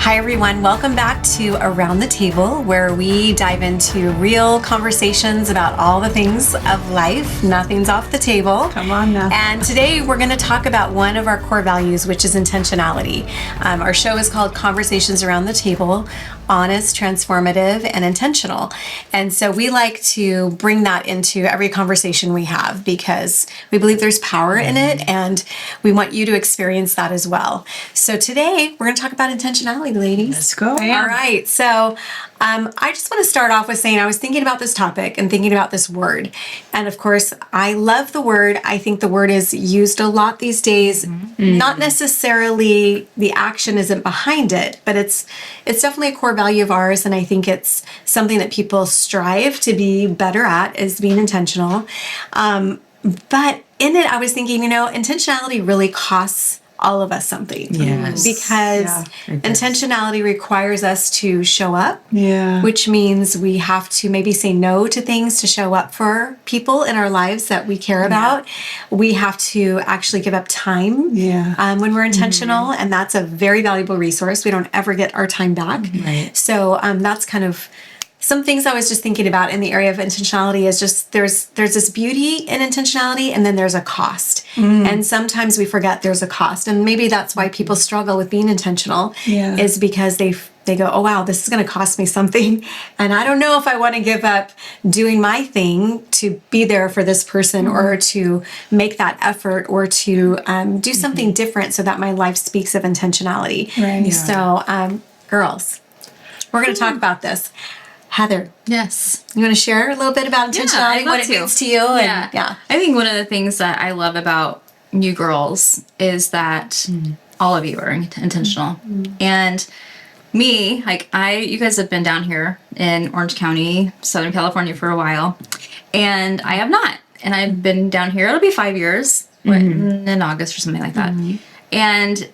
Hi, everyone. Welcome back to Around the Table, where we dive into real conversations about all the things of life. Nothing's off the table. Come on now. And today we're going to talk about one of our core values, which is intentionality. Our show is called Conversations Around the Table, honest, transformative, and intentional. And so we like to bring that into every conversation we have because we believe there's power in it and we want you to experience that as well. So today we're going to talk about intentionality, ladies. Let's go. All right. So I just want to start off with saying I was thinking about this topic and thinking about this word. And of course, I love the word. I think the word is used a lot these days. Mm-hmm. Not necessarily the action isn't behind it, but it's definitely a core value of ours. And I think it's something that people strive to be better at, is being intentional. But in it, I was thinking, intentionality really costs all of us something. Yes. Because intentionality requires us to show up, which means we have to maybe say no to things to show up for people in our lives that we care about. We have to actually give up time when we're intentional, and that's a very valuable resource. We don't ever get our time back. Right. So that's kind of some things I was just thinking about in the area of intentionality is just there's this beauty in intentionality, and then there's a cost. And sometimes we forget there's a cost. And maybe that's why people struggle with being intentional is because they go, oh, wow, this is going to cost me something. And I don't know if I want to give up doing my thing to be there for this person or to make that effort or to do something different so that my life speaks of intentionality. Right. Yeah. So, girls, we're going to talk about this. Heather. Yes. You want to share a little bit about intentionality, what it means to you? And, I think one of the things that I love about you girls is that all of you are intentional. And me, you guys have been down here in Orange County, Southern California for a while, and I have not. And I've been down here, it'll be 5 years in August or something like that. And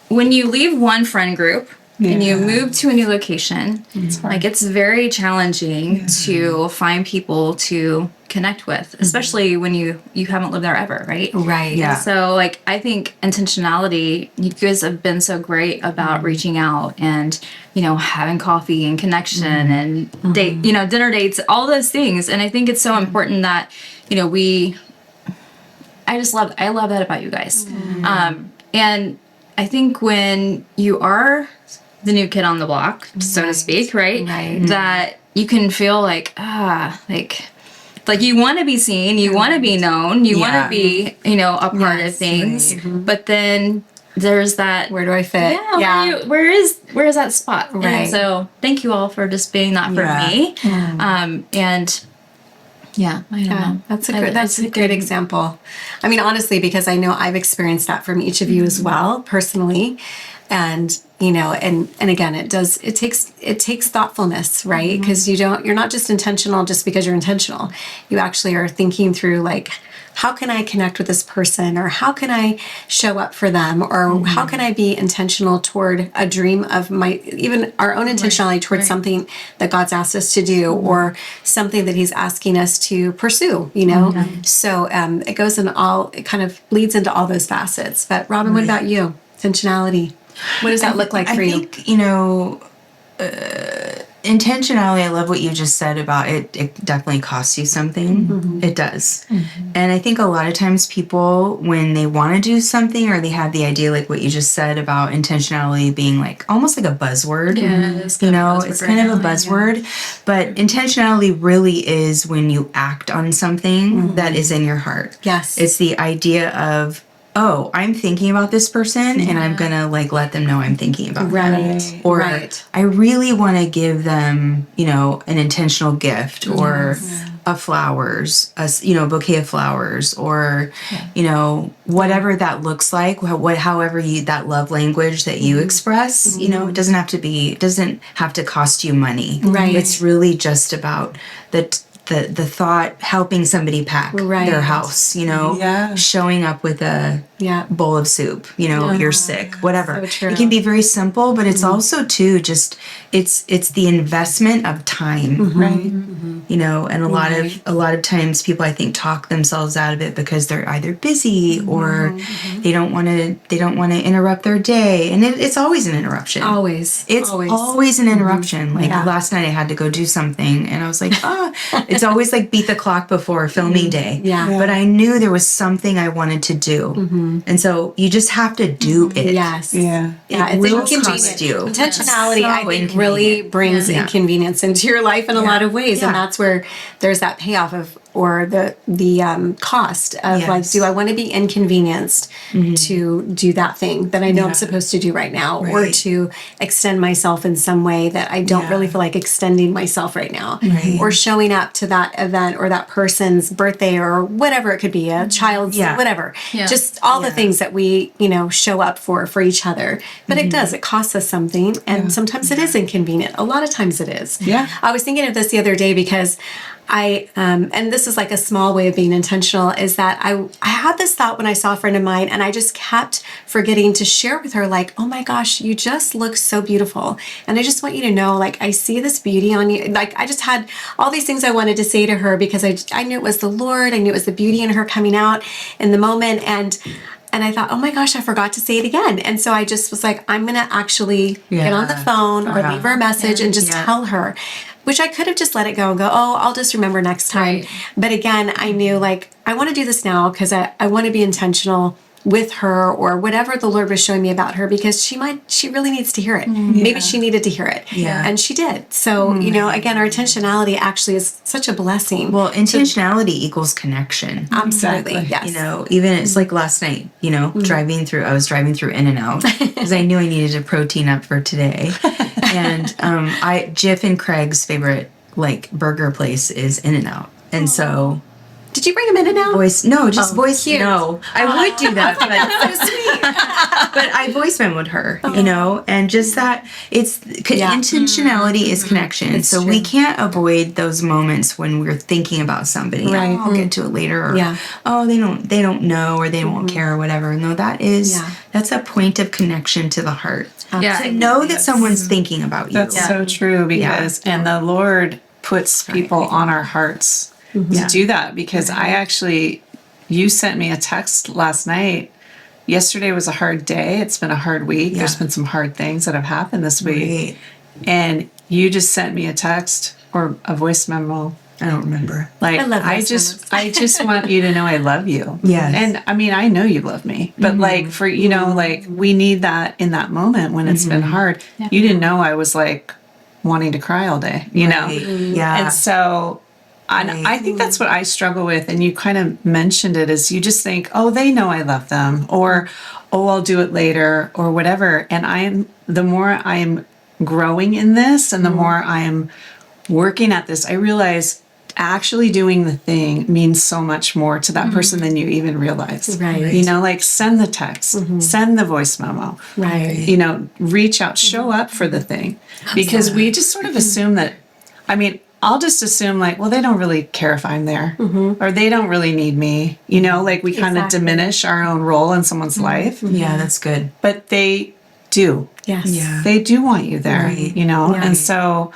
when you leave one friend group, and you move to a new location, it's very challenging to find people to connect with, especially when you haven't lived there ever, right? Right. Yeah. And so, I think intentionality, you guys have been so great about reaching out and, having coffee and connection and date, dinner dates, all those things. And I think it's so important that, I love that about you guys. And I think when you are the new kid on the block, so to speak, right? That you can feel like you want to be seen, you want to be known, you want to be, a part of things, but then there's that, where do I fit? Where is that spot? Right. And so thank you all for just being that for me. And I don't know. That's a great example. I mean, honestly, because I know I've experienced that from each of you as well, personally. And, and again, it takes thoughtfulness, right? Because you're not just intentional just because you're intentional. You actually are thinking through how can I connect with this person, or how can I show up for them, or how can I be intentional toward a dream of even our own intentionality towards something that God's asked us to do, or something that He's asking us to pursue, So it goes it kind of leads into all those facets. But Robin, what about you? Intentionality. What does that look like for you? I think, intentionality, I love what you just said about it. It definitely costs you something. It does. And I think a lot of times people, when they want to do something, or they have the idea, like what you just said about intentionality being almost like a buzzword. It's kind of a buzzword. But intentionality really is when you act on something that is in your heart. Yes. It's the idea of, oh, I'm thinking about this person, and I'm going to let them know I'm thinking about them. Or I really want to give them, an intentional gift, or a flowers, a bouquet of flowers, or, whatever that looks like, however that love language that you express, it doesn't have to cost you money. Right. It's really just about the thought helping somebody pack Right. their house, you know, Yeah. showing up with a Yeah. bowl of soup, you know, you're sick, whatever. So true. It can be very simple, but it's also too just it's the investment of time. Right. You know, and a lot of times people I think talk themselves out of it because they're either busy or they don't want to interrupt their day, and it's always an interruption. Always. It's always an interruption. Like last night I had to go do something and I was like, it's always like beat the clock before filming day. Yeah. But I knew there was something I wanted to do. And so you just have to do it. Yes. Yeah. Yeah, It it's will inconvenient. cost you. Intentionality, So I think, inconvenient. really brings Yeah. inconvenience into your life in a lot of ways, and Yeah. that's where there's that payoff of, or the cost of like, Yes. do I want to be inconvenienced to do that thing that I know I'm supposed to do right now, or Right. to extend myself in some way that I don't really feel like extending myself right now, or showing up to that event or that person's birthday or whatever it could be, a child's, whatever, Yeah. just all the things that we, show up for each other. But it does, it costs us something. And sometimes it is inconvenient. A lot of times it is. Yeah. I was thinking of this the other day because and this is like a small way of being intentional, is that I had this thought when I saw a friend of mine, and I just kept forgetting to share with her, like, oh my gosh, you just look so beautiful. And I just want you to know, like, I see this beauty on you. Like, I just had all these things I wanted to say to her because I knew it was the Lord. I knew it was the beauty in her coming out in the moment. And I thought, oh my gosh, I forgot to say it again. And so I just was like, I'm going to actually get on the phone or leave her a message and just tell her, which I could have just let it go and go, oh, I'll just remember next time. Right. But again, I knew, like, I want to do this now because I want to be intentional with her or whatever the Lord was showing me about her, because she really needs to hear it. Maybe she needed to hear it. Yeah. And she did. So, again, our intentionality actually is such a blessing. Well, intentionality equals connection. Absolutely. Exactly. Yes. You know, even it's like last night, I was driving through In-N-Out because I knew I needed a protein up for today. And Jif and Craig's favorite burger place is In-N-Out. And so Did you bring him in and out? voice cute. no. I would do that, but I voice memoed her, and just that intentionality is connection. So we can't avoid those moments when we're thinking about somebody. Right. Oh, I'll get to it later. Or, they don't know, or they won't care, or whatever. No, that's a point of connection to the heart. Yeah. To know that someone's thinking about you. That's so true, because and the Lord puts people on our hearts to do that, because you sent me a text last night. Yesterday was a hard day. It's been a hard week. There's been some hard things that have happened this week. Right. And you just sent me a text or a voice memo. I don't remember. I love voice I just want you to know I love you. Yes. And I mean, I know you love me, but for, we need that in that moment when it's been hard. Yeah. You didn't know I was wanting to cry all day, know? Right. Yeah. And so I think that's what I struggle with. And you kind of mentioned it, is you just think, oh, they know I love them, or, oh, I'll do it later, or whatever. And the more I'm growing in this and the more I am working at this, I realize actually doing the thing means so much more to that person than you even realize. Right. Send the text, send the voice memo, Right. Reach out, show up for the thing. Because we just sort of assume that, I'll just assume well, they don't really care if I'm there, or they don't really need me. We kind of diminish our own role in someone's life. Yeah, that's good. But they do. Yes. Yeah. They do want you there, Right. And so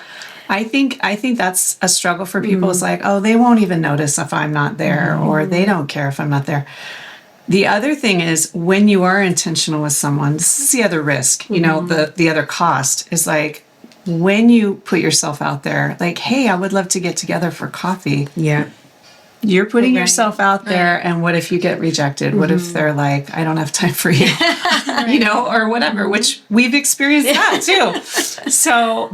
I think that's a struggle for people. It's oh, they won't even notice if I'm not there, or they don't care if I'm not there. The other thing is, when you are intentional with someone, this is the other risk, the other cost is when you put yourself out there, hey, I would love to get together for coffee. Yeah. You're putting yourself out there, and what if you get rejected? What if they're I don't have time for you, or whatever, which we've experienced that too. So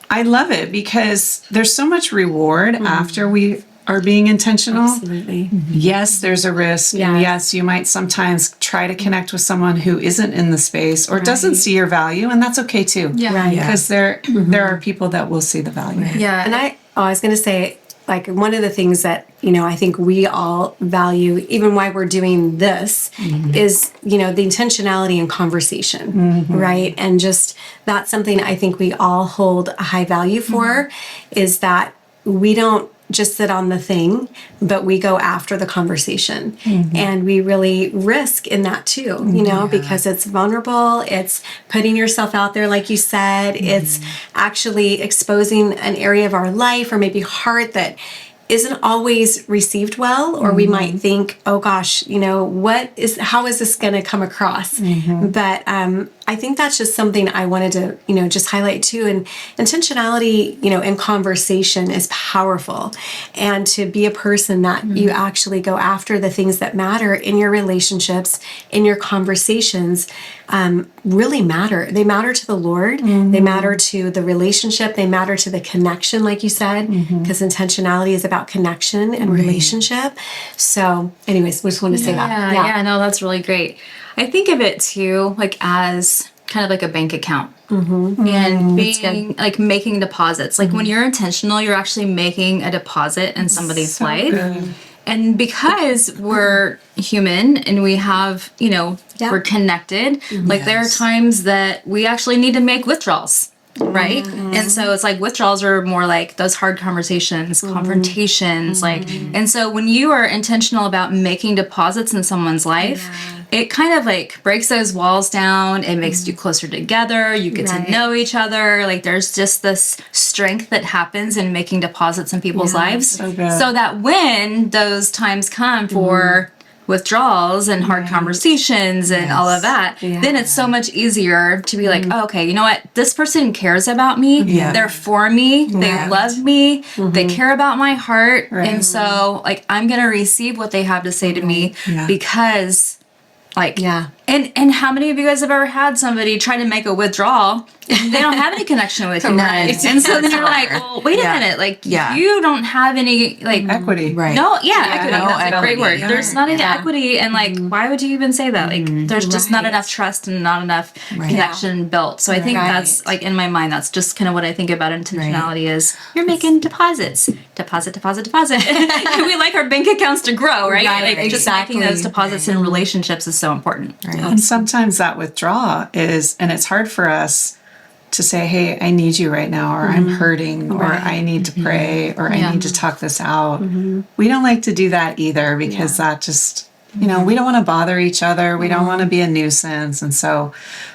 I love it, because there's so much reward after we are being intentional. Absolutely. Yes, there's a risk. Yes. And yes, you might sometimes try to connect with someone who isn't in the space or doesn't see your value, and that's okay too. Yeah. Right. Because there are people that will see the value. Yeah. And I was going to say, one of the things that, I think we all value, even why we're doing this, is, the intentionality in conversation, right? And just that's something I think we all hold a high value for, is that we don't just sit on the thing, but we go after the conversation. And we really risk in that too, you know, because it's vulnerable, it's putting yourself out there, like you said, it's actually exposing an area of our life or maybe heart that isn't always received well, or we might think, oh gosh, you know, how is this going to come across? But I think that's just something I wanted to, you know, just highlight too. And intentionality, you know, in conversation is powerful. And to be a person that you actually go after the things that matter in your relationships, in your conversations, really matter. They matter to the Lord. They matter to the relationship. They matter to the connection, like you said, because intentionality is about connection and relationship. So anyways, we just want to say that. Yeah, no, that's really great. I think of it too, like as kind of like a bank account and being like making deposits. Like when you're intentional, you're actually making a deposit in somebody's life. Good. And because we're human and we have, you know, we're connected, like there are times that we actually need to make withdrawals. Right. And so it's like withdrawals are more like those hard conversations, confrontations, like, and so when you are intentional about making deposits in someone's life, it kind of like breaks those walls down. It makes you closer together. You get to know each other. Like there's just this strength that happens in making deposits in people's lives. So that when those times come for withdrawals and hard conversations and all of that, then it's so much easier to be like, oh, okay, you know what? This person cares about me. They're for me. They love me. They care about my heart. And so like, I'm going to receive what they have to say to me because like, and how many of you guys have ever had somebody try to make a withdrawal and they don't have any connection with you? And so then you're like, well, wait a minute. Like, you don't have any, like, Equity. No, equity. That's a great word. Yeah. There's not any equity. And, like, why would you even say that? Like, there's just not enough trust and not enough connection built. So I think that's, like, in my mind, that's just kind of what I think about intentionality is you're making deposits. Deposit. We like our bank accounts to grow, right? Like, just making those deposits in relationships is so important. And sometimes that withdrawal is, and it's hard for us to say, hey, I need you right now, or I'm hurting, or I need to pray, or I need to talk this out. We don't like to do that either because that just, you know, we don't want to bother each other. We don't want to be a nuisance. And so,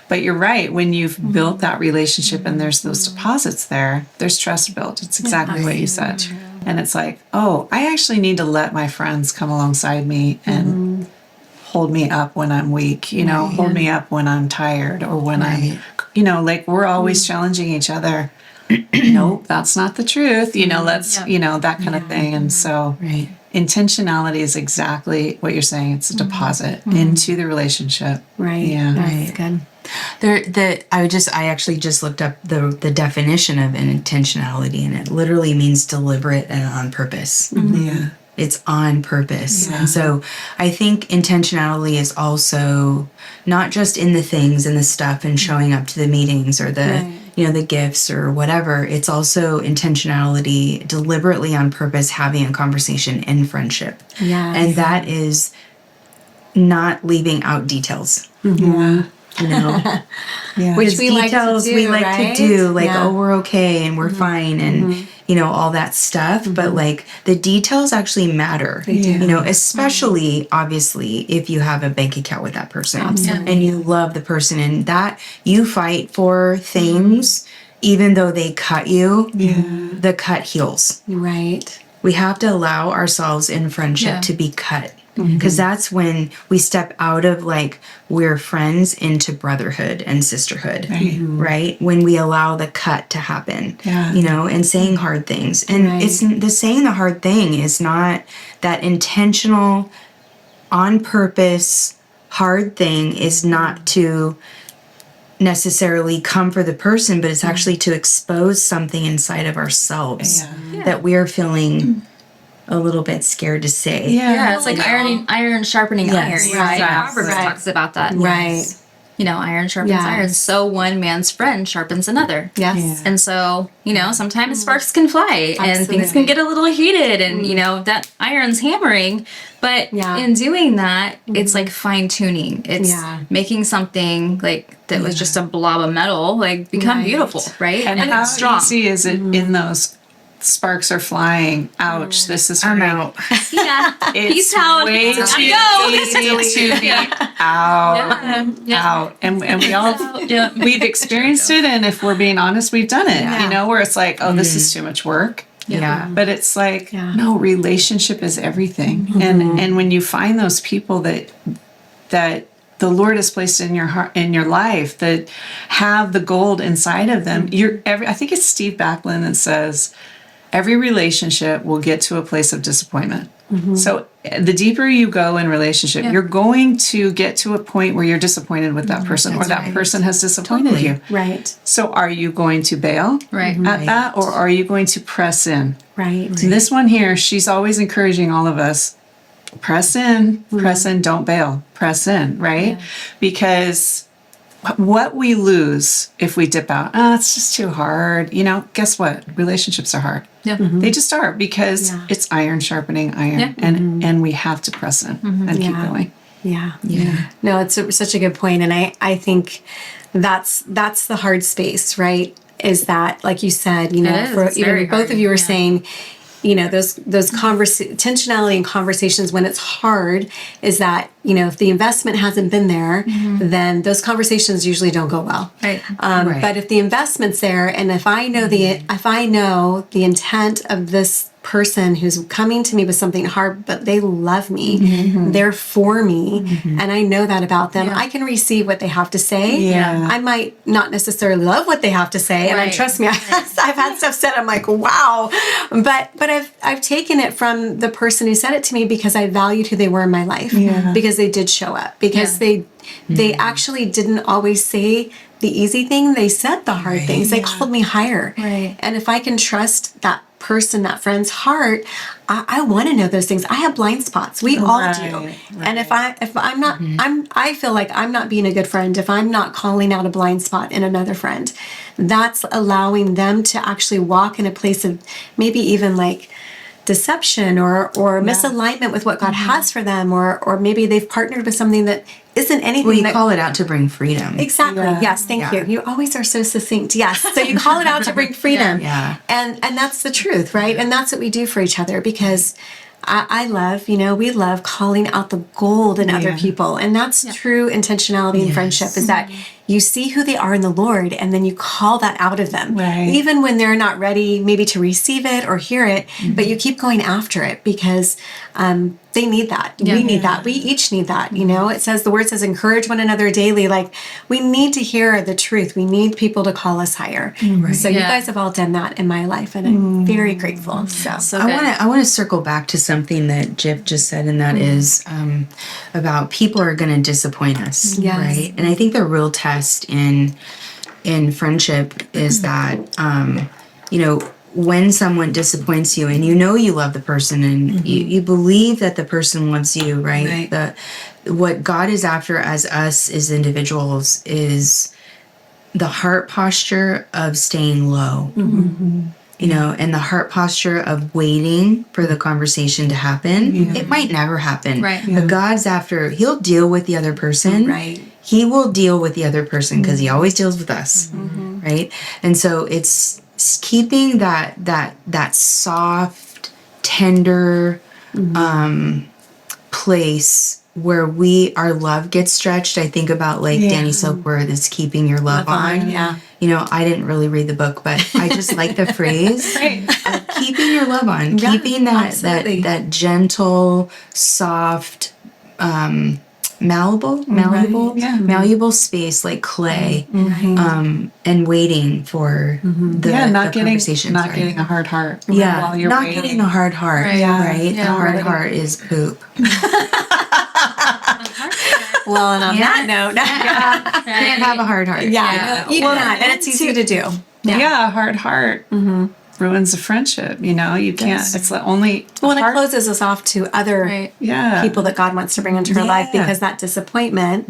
but you're right. When you've built that relationship and there's those deposits there, there's trust built. It's exactly what you said. And it's like, oh, I actually need to let my friends come alongside me and hold me up when I'm weak, you know, hold me up when I'm tired or when I'm, you know, like we're always challenging each other. Nope, that's not the truth. You know, let's, you know, that kind of thing. And so intentionality is exactly what you're saying. It's a deposit into the relationship. Yeah. That's good. I actually just looked up the definition of an intentionality, and it literally means deliberate and on purpose. Yeah. It's on purpose. And so I think intentionality is also not just in the things and the stuff and showing up to the meetings or the, you know, the gifts or whatever. It's also intentionality, deliberately on purpose, having a conversation in friendship. And that is not leaving out details. You know, Which we like to do, like to do, like, oh, we're okay and we're fine and, you know, all that stuff. But like the details actually matter, you know, especially obviously if you have a bank account with that person and you love the person and that you fight for things, even though they cut you, the cut heals. We have to allow ourselves in friendship to be cut. Because that's when we step out of like we're friends into brotherhood and sisterhood, right? When we allow the cut to happen, you know, and saying hard things. And it's the saying the hard thing is not that intentional, on purpose, hard thing is not to necessarily come for the person, but it's actually to expose something inside of ourselves that we're feeling a little bit scared to say. It's like iron sharpening iron, right? Proverbs talks about that. You know, iron sharpens iron. So one man's friend sharpens another. And so, you know, sometimes sparks can fly and things can get a little heated and, you know, that iron's hammering. But in doing that, it's like fine tuning. It's making something like that was just a blob of metal, like become beautiful, right? And how it's strong. easy is it in those sparks are flying. Ouch, this is I'm hurting. out. Yeah. It's Peace out. way Gotta too go. easy to be out. And we all, we've experienced it. And if we're being honest, we've done it, you know, where it's like, oh, this is too much work. Yeah. But it's like, no, relationship is everything. And when you find those people that the Lord has placed in your heart, in your life, that have the gold inside of them, I think it's Steve Backlund that says, every relationship will get to a place of disappointment. So the deeper you go in relationship, you're going to get to a point where you're disappointed with that person, or that person has disappointed you. Right. So are you going to bail at that, or are you going to press in? Right. And this one here, she's always encouraging all of us, press in, don't bail, press in, right? Because what we lose if we dip out, it's just too hard. You know, guess what? Relationships are hard. Yeah. They just are, because it's iron sharpening iron, and we have to press in and keep going. Yeah. No, it's such a good point. And I think that's the hard space, right? Is that, like you said, you know, It's even very both hard. of you were saying, you know, those intentionality and conversations when it's hard, is that, you know, if the investment hasn't been there, then those conversations usually don't go well. Right. But if the investment's there, and if I know the intent of this person who's coming to me with something hard, but they love me, they're for me, and I know that about them, I can receive what they have to say. Yeah. I might not necessarily love what they have to say, and Right. trust me, I've had stuff said, I'm like, wow, but I've taken it from the person who said it to me because I valued who they were in my life, because they did show up, because they actually didn't always say the easy thing, they said the hard things, they called me higher, and if I can trust that person, that friend's heart, I want to know those things. I have blind spots. We all do. And if I'm not, I feel like I'm not being a good friend if I'm not calling out a blind spot in another friend. That's allowing them to actually walk in a place of maybe even like deception or misalignment with what God has for them, or maybe they've partnered with something that isn't anything. Well, you that, call it out to bring freedom. Exactly. Yes. Thank you. You always are so succinct. Yes. So you call it out to bring freedom. And that's the truth, right? And that's what we do for each other, because I love, we love calling out the gold in other people. And that's true intentionality in friendship, is that you see who they are in the Lord, and then you call that out of them. Right. Even when they're not ready maybe to receive it or hear it, but you keep going after it, because they need that. We need that. We each need that. It says, the word says, encourage one another daily. Like, we need to hear the truth. We need people to call us higher. So you guys have all done that in my life, and I'm very grateful. So I want to circle back to something that Jip just said, and that is about people are going to disappoint us, right? And I think the real test in friendship is that when someone disappoints you, and you love the person, and you believe that the person loves you, right? What God is after as us as individuals is the heart posture of staying low. And the heart posture of waiting for the conversation to happen. It might never happen. Right. But God's after, he'll deal with the other person. Right. He will deal with the other person, because he always deals with us. Right. And so it's keeping that soft, tender place where our love gets stretched. I think about Danny Silkworth is keeping your love on. I didn't really read the book, but I just like the phrase of keeping your love on, keeping that gentle, soft, malleable space like clay, and waiting for not conversation. getting a hard heart. While you're not waiting. getting a hard heart. Right. A hard heart is poop. Well, and on that note, Can't have a hard heart. you can, and it's easy to do. A hard heart ruins a friendship. You can't. It's the only. Well, and it closes us off to other people that God wants to bring into our life, because that disappointment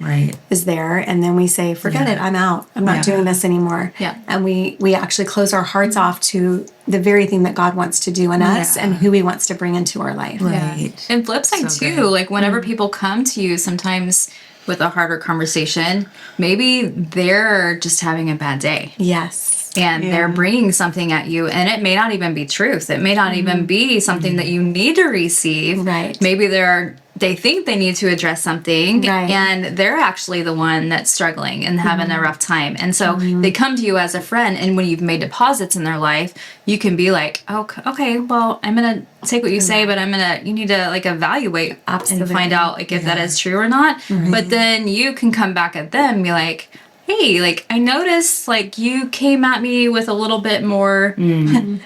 is there, and then we say, "Forget it, I'm out. I'm not doing this anymore." And we actually close our hearts off to the very thing that God wants to do in us and who He wants to bring into our life. Right. And flip side too, like whenever people come to you, sometimes with a harder conversation, maybe they're just having a bad day. Yes. and they're bringing something at you, and it may not even be truth. It may not even be something that you need to receive. Right. Maybe they think they need to address something, Right. and they're actually the one that's struggling and having a rough time. And so they come to you as a friend, and when you've made deposits in their life, you can be like, oh, okay, well, I'm gonna take what you say, but you need to like evaluate and find out like if that is true or not. But then you can come back at them and be like, hey, like I noticed like you came at me with a little bit more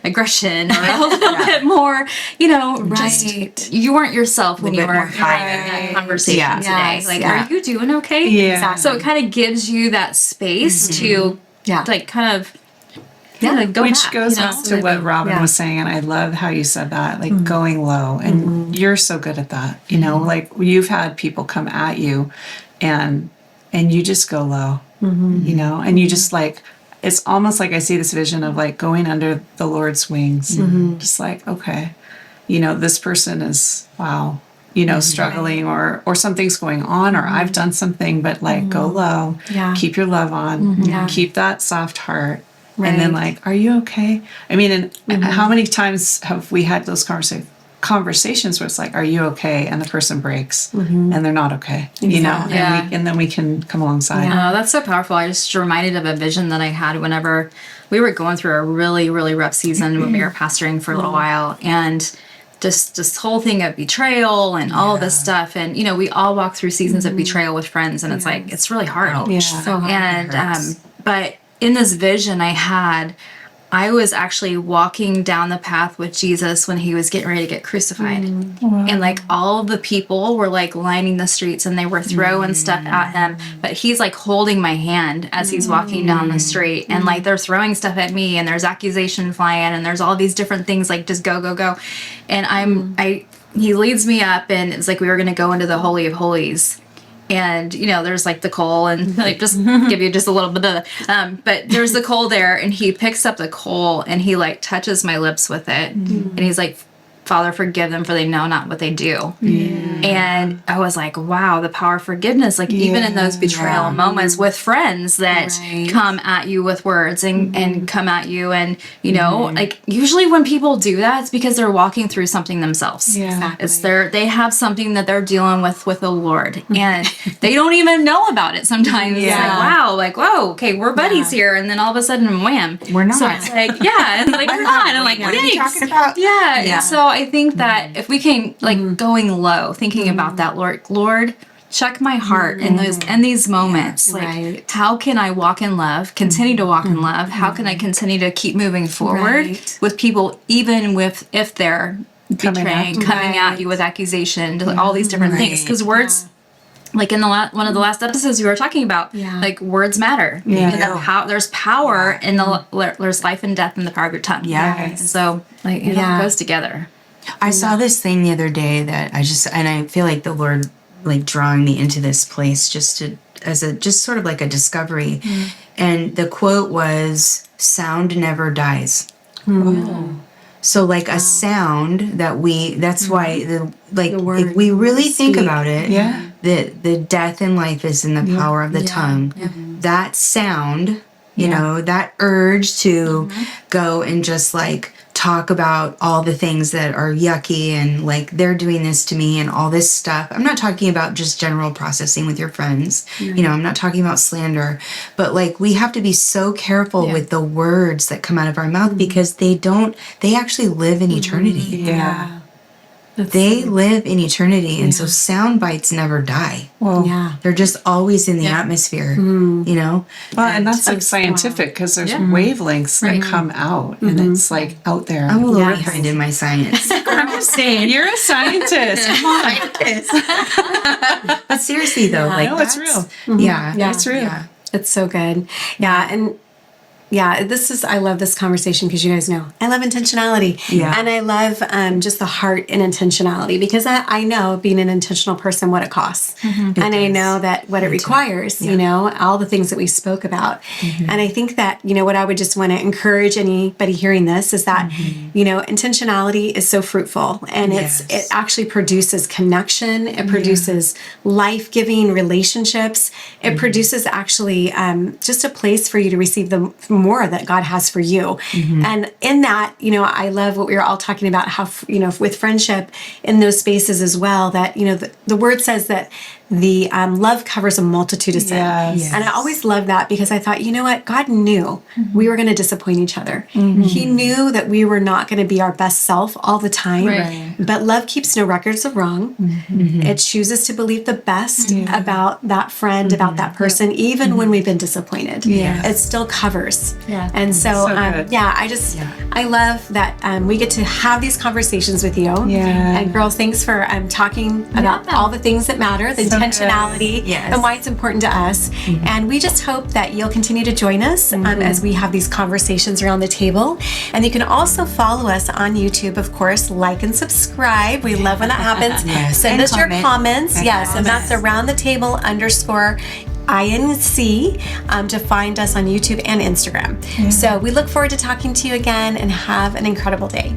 aggression or a little bit more, just you weren't yourself when you were having that conversation today. Like, are you doing okay? Yeah. Exactly. So it kind of gives you that space to like kind of go Which back, goes back to what Robin was saying, and I love how you said that, like going low, and you're so good at that. Like you've had people come at you, and you just go low, and you just like, it's almost like I see this vision of like going under the Lord's wings, just like, okay, this person is, wow, struggling or something's going on, or I've done something, but like go low, keep your love on, keep that soft heart. Right. And then like, are you okay? I mean, and how many times have we had those conversations where it's like, are you okay? And the person breaks and they're not okay, and then we can come alongside. Oh, that's so powerful. I just reminded of a vision that I had whenever we were going through a really, really rough season when we were pastoring for a little while. And just this whole thing of betrayal and all this stuff. And, we all walk through seasons of betrayal with friends, and it's like, it's really hard. Yeah. So hard. And, but in this vision I was actually walking down the path with Jesus when he was getting ready to get crucified. And like all the people were like lining the streets and they were throwing stuff at him. But he's like holding my hand as he's walking down the street. And like they're throwing stuff at me, and there's accusation flying, and there's all these different things like just go, go, go. And he leads me up, and it's like we were going to go into the Holy of Holies. And, there's like the coal, and like just give you just a little bit of, but there's the coal there, and he picks up the coal and he like touches my lips with it. And he's like, Father, forgive them, for they know not what they do. And I was like, wow, the power of forgiveness. Like even in those betrayal moments with friends that come at you with words and come at you. And, like usually when people do that, it's because they're walking through something themselves. It's they have something that they're dealing with the Lord, and they don't even know about it sometimes. It's like, wow, like, whoa, okay, we're buddies here. And then all of a sudden, wham. We're not. So it's like, and like, we're not. And like, what are you talking about? Yeah. So I think that if we can, like, going low, thinking about that, Lord, check my heart in these moments. Like, how can I walk in love, continue to walk in love? How can I continue to keep moving forward with people, even if they're betraying, coming at you with accusation, all these different things? Because words, like in one of the last episodes we were talking about, like words matter. There's power in there's life and death in the power of your tongue. And so like it all goes together. I saw this thing the other day that I feel like the Lord like drawing me into this place just sort of like a discovery. And the quote was, "Sound never dies." So like a sound that's why if we really think about it, the death in life is in the power of the tongue. That sound, that urge to go and just like talk about all the things that are yucky and like they're doing this to me and all this stuff. I'm not talking about just general processing with your friends. I'm not talking about slander, but like we have to be so careful with the words that come out of our mouth because they actually live in eternity. They live in eternity, and so sound bites never die. They're just always in the atmosphere, Well, and that's like scientific because there's wavelengths that come out, and it's like out there. I'm a little behind in my science. I'm just saying, you're a scientist. Come on. But seriously, though, like it's real. It's real. It's so good. And I love this conversation because you guys know I love intentionality. And I love just the heart in intentionality because I know being an intentional person, what it costs. And I know that what it requires, all the things that we spoke about. And I think that, what I would just want to encourage anybody hearing this is that, intentionality is so fruitful and it actually produces connection. It produces life-giving relationships. It produces actually just a place for you to receive the more that God has for you. And in that, you know, I love what we were all talking about, how, you know, with friendship in those spaces as well, that, you know, the word says that the love covers a multitude of sin. Yes. And I always love that because I thought, you know what? God knew we were going to disappoint each other. He knew that we were not going to be our best self all the time. Right. But love keeps no records of wrong. It chooses to believe the best about that friend, about that person, even when we've been disappointed. It still covers. Yeah. And so, good. I love that we get to have these conversations with you. Yeah. And girls, thanks for talking about all the things that matter, the intentionality, Yes. and why it's important to us. And we just hope that you'll continue to join us as we have these conversations around the table. And you can also follow us on YouTube, of course, like and subscribe. We love when that happens. Yes. Send And us your comment. comments. And Yes, and comments. that's around the table _ INC to find us on YouTube and Instagram. So we look forward to talking to you again, and have an incredible day.